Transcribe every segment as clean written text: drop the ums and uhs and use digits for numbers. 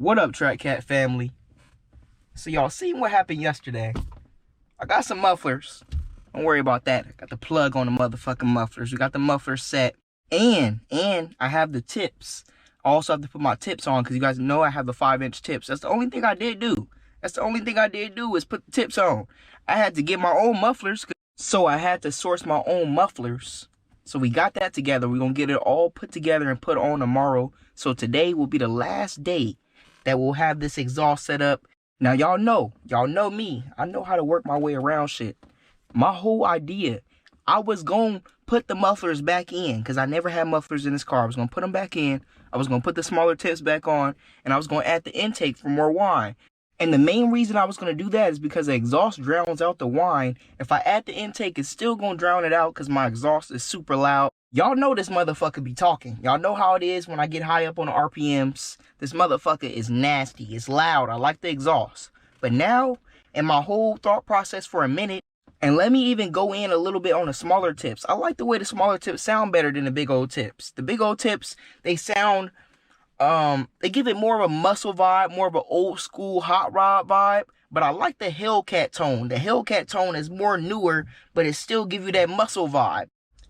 What up, Track Cat family? So y'all seen what happened yesterday? I got some mufflers. Don't worry about that. I got the plug on the motherfucking mufflers. We got the mufflers set. And I have the tips. I also have to put my tips on because you guys know I have the 5-inch tips. That's the only thing I did do. That's the only thing I did do is put the tips on. I had to get my own mufflers. So I had to source my own mufflers. So we got that together. We're going to get it all put together and put on tomorrow. So today will be the last day that we'll have this exhaust set up. Now y'all know me. I know how to work my way around shit. My whole idea, I was going to put the mufflers back in because I never had mufflers in this car. I was going to put them back in. I was going to put the smaller tips back on, and I was going to add the intake for more whine. And the main reason I was going to do that is because the exhaust drowns out the whine. If I add the intake, it's still going to drown it out because my exhaust is super loud. Y'all know this motherfucker be talking. Y'all know how it is when I get high up on the RPMs. This motherfucker is nasty. It's loud. I like the exhaust. But now, in my whole thought process for a minute, and let me even go in a little bit on the smaller tips. I like the way the smaller tips sound better than the big old tips. The big old tips, they sound, they give it more of a muscle vibe, more of an old school hot rod vibe. But I like the Hellcat tone. The Hellcat tone is more newer, but it still give you that muscle vibe.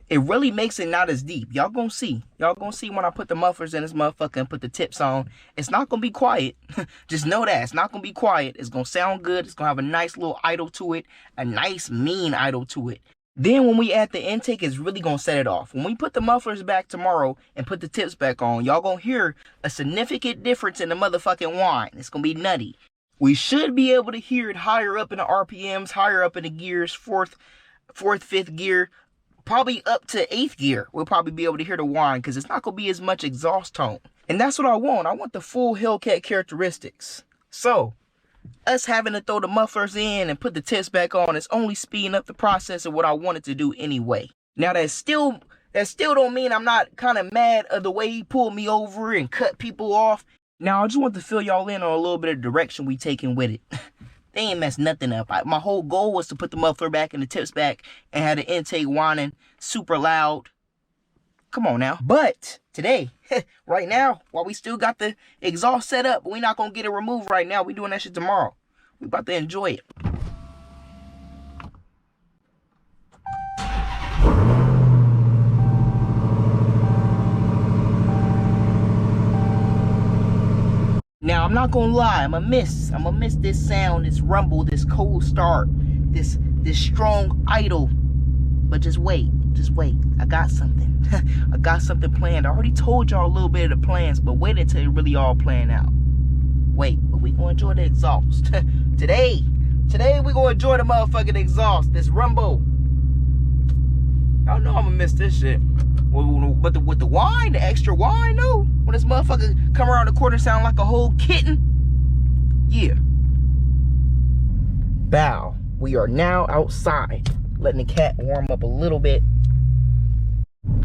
It really makes it not as deep. Y'all gonna see. Y'all gonna see when I put the mufflers in this motherfucker and put the tips on. It's not gonna be quiet. Just know that. It's not gonna be quiet. It's gonna sound good. It's gonna have a nice little idle to it. A nice mean idle to it. Then when we add the intake, it's really gonna set it off. When we put the mufflers back tomorrow and put the tips back on, y'all gonna hear a significant difference in the motherfucking whine. It's gonna be nutty. We should be able to hear it higher up in the RPMs, higher up in the gears, fourth, fifth gear. Probably up to 8th gear, we'll probably be able to hear the whine because it's not going to be as much exhaust tone. And that's what I want. I want the full Hellcat characteristics. So, us having to throw the mufflers in and put the tips back on is only speeding up the process of what I wanted to do anyway. Now, that still don't mean I'm not kind of mad at the way he pulled me over and cut people off. Now, I just want to fill y'all in on a little bit of direction we taking with it. They ain't messed nothing up. My whole goal was to put the muffler back and the tips back and have the intake whining super loud. Come on now. But today, right now, while we still got the exhaust set up, we're not going to get it removed right now. We're doing that shit tomorrow. We about to enjoy it. Now, I'm not gonna lie, I'm gonna miss this sound, this rumble, this cold start, this strong idle. But just wait. I got something. I got something planned. I already told y'all a little bit of the plans, but wait until it really all plan out. Wait, but we gonna enjoy the exhaust. Today we gonna enjoy the motherfucking exhaust, this rumble. Y'all know I'm gonna miss this shit. But with the whine, the extra whine, no. When this motherfucker come around the corner sound like a whole kitten. Yeah. Bow. We are now outside, letting the cat warm up a little bit.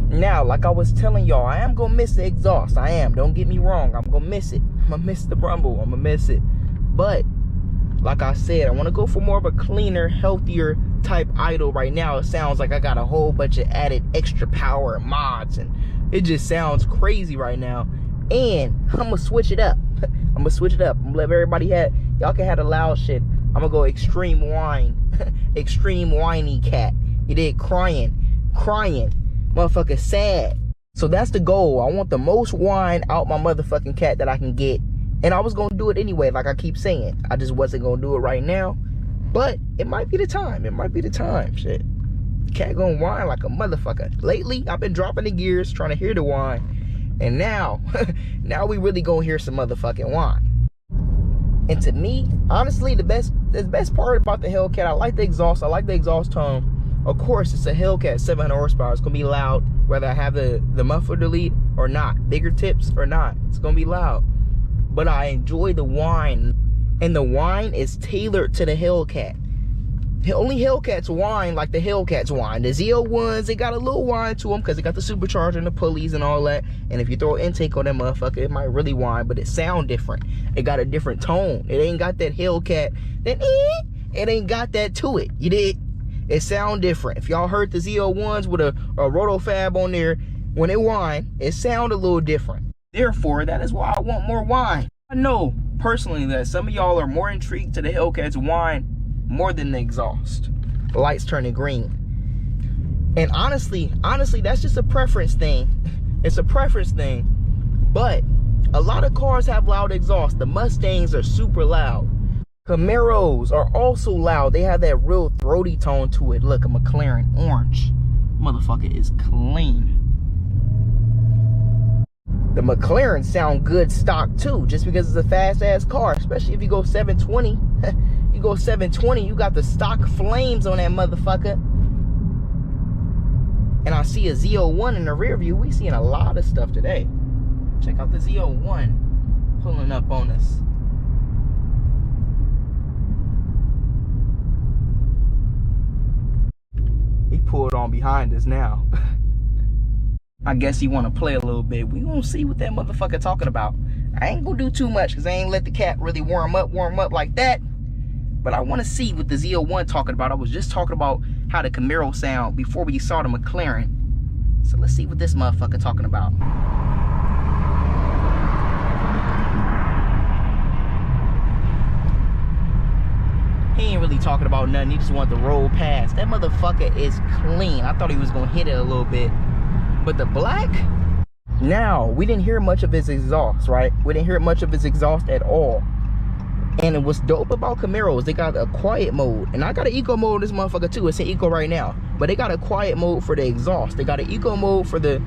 Now, like I was telling y'all, I am gonna miss the exhaust. I am. Don't get me wrong. I'm gonna miss it. I'm gonna miss the rumble. I'm gonna miss it. But like I said, I want to go for more of a cleaner, healthier type idle. Right now, it sounds like I got a whole bunch of added extra power and mods, and it just sounds crazy right now. And I'm gonna switch it up. I'm gonna let everybody y'all can have the loud shit. I'm gonna go extreme whine. Extreme whiny cat. You did crying, motherfucker sad. So that's the goal. I want the most whine out my motherfucking cat that I can get. And I was gonna do it anyway, like I keep saying. I just wasn't gonna do it right now. But it might be the time. Shit. Cat gonna whine like a motherfucker. Lately, I've been dropping the gears, trying to hear the whine. And now, now we really gonna hear some motherfucking whine. And to me, honestly, the best part about the Hellcat, I like the exhaust. I like the exhaust tone. Of course, it's a Hellcat, 700 horsepower. It's gonna be loud, whether I have the muffler delete or not. Bigger tips or not. It's gonna be loud. But I enjoy the whine, and the whine is tailored to the Hellcat. Only Hellcats whine like the Hellcats whine. The Z01s, they got a little whine to them because they got the supercharger and the pulleys and all that. And if you throw an intake on that motherfucker, it might really whine, but it sound different. It got a different tone. It ain't got that Hellcat, it ain't got that to it. You did? It sound different. If y'all heard the Z01s with a rotofab on there, when it whine, it sound a little different. Therefore, that is why I want more whine. I know personally that some of y'all are more intrigued to the Hellcats whine more than the exhaust. The lights turning green. And honestly, that's just a preference thing. It's a preference thing. But a lot of cars have loud exhaust. The Mustangs are super loud. Camaros are also loud. They have that real throaty tone to it. Look, a McLaren orange. Motherfucker is clean. The McLaren sound good stock too, just because it's a fast ass car, especially if you go 720. You go 720, you got the stock flames on that motherfucker. And I see a Z01 in the rear view. We seeing a lot of stuff today. Check out the Z01 pulling up on us. He pulled on behind us now. I guess he want to play a little bit. We gonna see what that motherfucker talking about. I ain't gonna do too much because I ain't let the cat really warm up like that. But I want to see what the Z01 talking about. I was just talking about how the Camaro sound before we saw the McLaren. So let's see what this motherfucker talking about. He ain't really talking about nothing. He just wanted to roll past. That motherfucker is clean. I thought he was gonna hit it a little bit. But the black, now, we didn't hear much of his exhaust, right? We didn't hear much of his exhaust at all. And what's dope about Camaros, they got a quiet mode. And I got an eco mode in this motherfucker too. It's in eco right now. But they got a quiet mode for the exhaust. They got an eco mode for the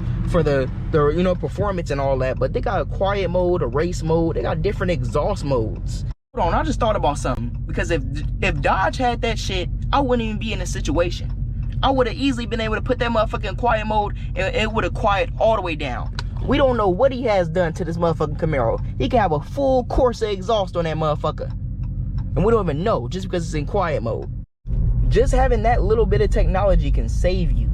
you know, performance and all that. But they got a quiet mode, a race mode. They got different exhaust modes. Hold on, I just thought about something. Because if Dodge had that shit, I wouldn't even be in this situation. I would have easily been able to put that motherfucker in quiet mode and it would have quiet all the way down. We don't know what he has done to this motherfucking Camaro. He can have a full Corsa exhaust on that motherfucker. And we don't even know just because it's in quiet mode. Just having that little bit of technology can save you.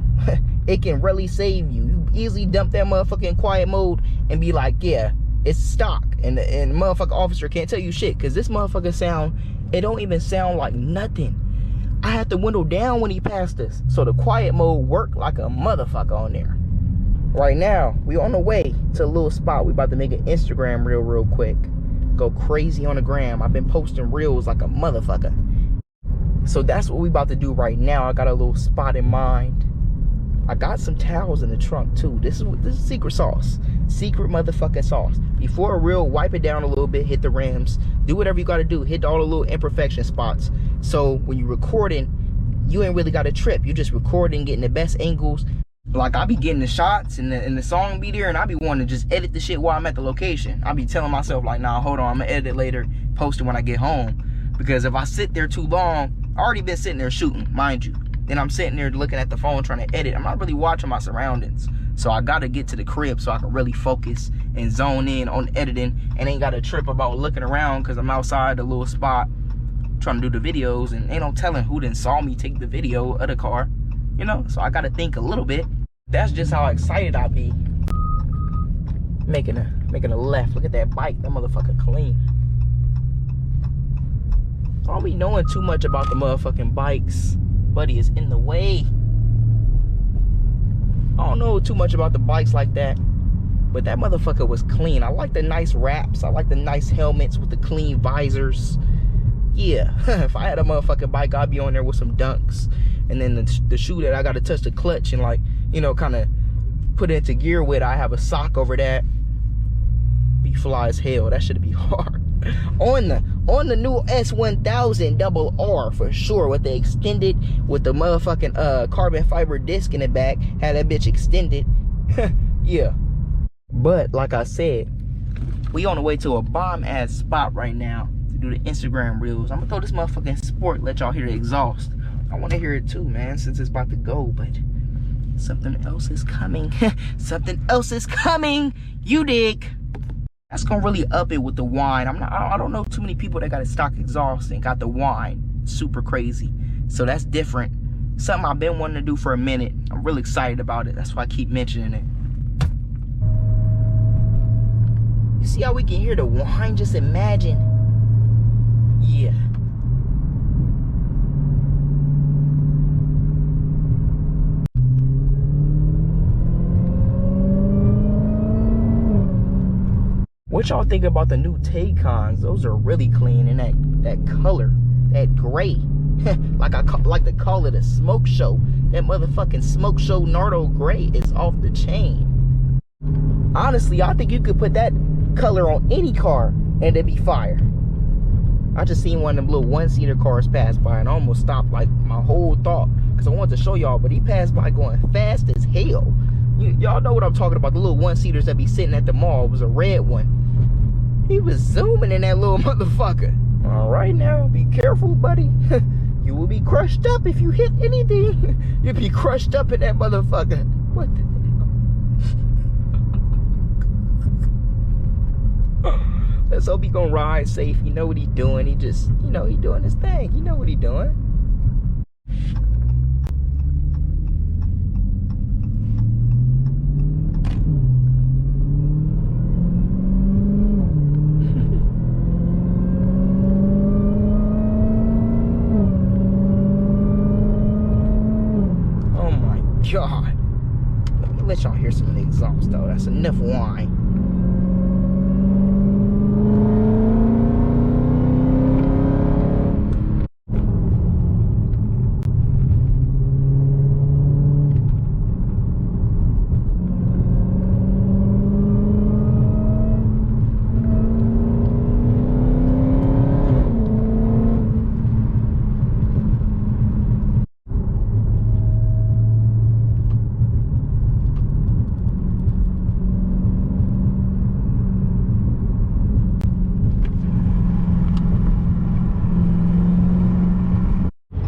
It can really save you. You easily dump that motherfucker in quiet mode and be like, yeah, it's stock. And the motherfucker officer can't tell you shit because this motherfucker sound, it don't even sound like nothing. I had the window down when he passed us. So the quiet mode worked like a motherfucker on there. Right now, we on the way to a little spot. We about to make an Instagram reel real quick. Go crazy on the gram. I've been posting reels like a motherfucker. So that's what we about to do right now. I got a little spot in mind. I got some towels in the trunk too. This is secret sauce. Secret motherfucking sauce. Before a reel, wipe it down a little bit, hit the rims. Do whatever you gotta do. Hit all the little imperfection spots. So when you're recording, you ain't really gotta trip. You just recording, getting the best angles. Like I be getting the shots and the song be there and I be wanting to just edit the shit while I'm at the location. I be telling myself like, nah, hold on, I'm gonna edit it later, post it when I get home. Because if I sit there too long, I already been sitting there shooting, mind you. Then I'm sitting there looking at the phone trying to edit. I'm not really watching my surroundings. So I gotta get to the crib so I can really focus and zone in on editing and ain't gotta trip about looking around because I'm outside the little spot trying to do the videos and ain't no telling who done saw me take the video of the car. You know, so I gotta think a little bit. That's just how excited I be. Making a left. Look at that bike. That motherfucker clean. I don't be knowing too much about the motherfucking bikes. Buddy is in the way. I don't know too much about the bikes like that. But that motherfucker was clean. I like the nice wraps. I like the nice helmets with the clean visors. Yeah, if I had a motherfucking bike, I'd be on there with some dunks. And then the shoe that I gotta touch the clutch and like, you know, kind of put it into gear with, I have a sock over that. Be fly as hell. That should be hard. On the new S1000 double R for sure, with the extended, with the motherfucking carbon fiber disc in the back, had that bitch extended. Yeah. But like I said, we on the way to a bomb ass spot right now to do the Instagram reels. I'm gonna throw this motherfucking sport, let y'all hear the exhaust. I want to hear it too, man, since it's about to go, but something else is coming. Something else is coming. You dig? That's gonna really up it with the whine. I don't know too many people that got a stock exhaust and got the whine super crazy. So that's different. Something I've been wanting to do for a minute. I'm really excited about it. That's why I keep mentioning it. You see how we can hear the whine? Just imagine. Yeah. What y'all think about the new Taycons? Those are really clean, and that color, that gray. like I like to call it a smoke show. That motherfucking smoke show Nardo gray is off the chain. Honestly, I think you could put that color on any car and it'd be fire. I just seen one of them little one-seater cars pass by and I almost stopped like my whole thought because I wanted to show y'all, but he passed by going fast as hell. Y'all know what I'm talking about, the little one-seaters that be sitting at the mall. It was a red one. He was zooming in that little motherfucker. All right now, be careful, buddy. You will be crushed up if you hit anything. You'll be crushed up in that motherfucker. What the Let's hope he gonna ride safe. You know what he doing. He just, you know, he doing his thing. You know what he doing. Oh my God. Let me let y'all hear some of the exhaust though. That's enough whine.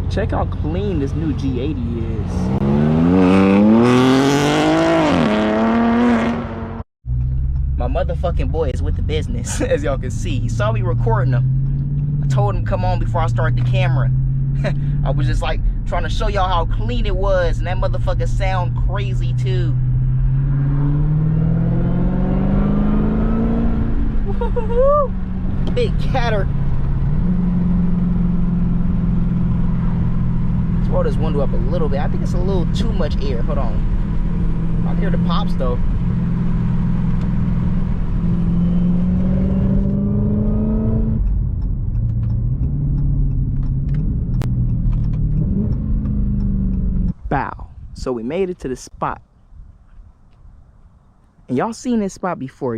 Check how clean this new G80 is. My motherfucking boy is with the business, as y'all can see. He saw me recording him. I told him come on before I start the camera. I was just like trying to show y'all how clean it was, and that motherfucker sound crazy too. Big catter. Roll this window up a little bit. I think it's a little too much air. Hold on. I can hear the pops though. Bow. So we made it to the spot. And y'all seen this spot before.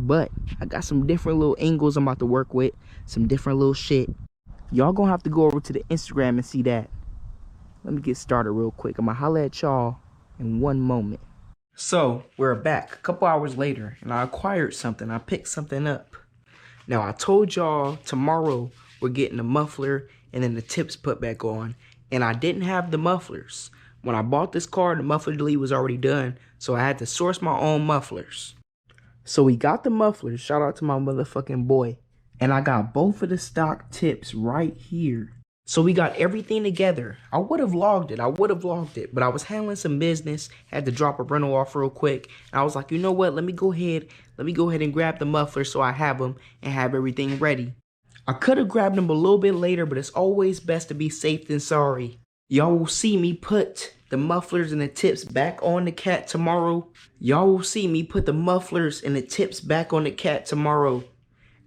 But I got some different little angles I'm about to work with. Some different little shit. Y'all gonna have to go over to the Instagram and see that. Let me get started real quick. I'm gonna holler at y'all in one moment. So we're back a couple hours later and I acquired something. I picked something up. Now I told y'all tomorrow we're getting the muffler and then the tips put back on. And I didn't have the mufflers. When I bought this car, the muffler delete was already done. So I had to source my own mufflers. So we got the mufflers. Shout out to my motherfucking boy. And I got both of the stock tips right here. So we got everything together. I would have logged it. But I was handling some business. Had to drop a rental off real quick. And I was like, you know what? Let me go ahead and grab the muffler so I have them and have everything ready. I could have grabbed them a little bit later, but it's always best to be safe than sorry. Y'all will see me put the mufflers and the tips back on the cat tomorrow.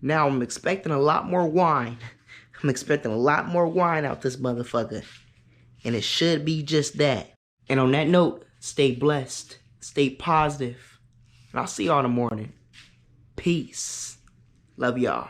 Now I'm expecting a lot more wine. I'm expecting a lot more wine out this motherfucker. And it should be just that. And on that note, stay blessed. Stay positive. And I'll see y'all in the morning. Peace. Love y'all.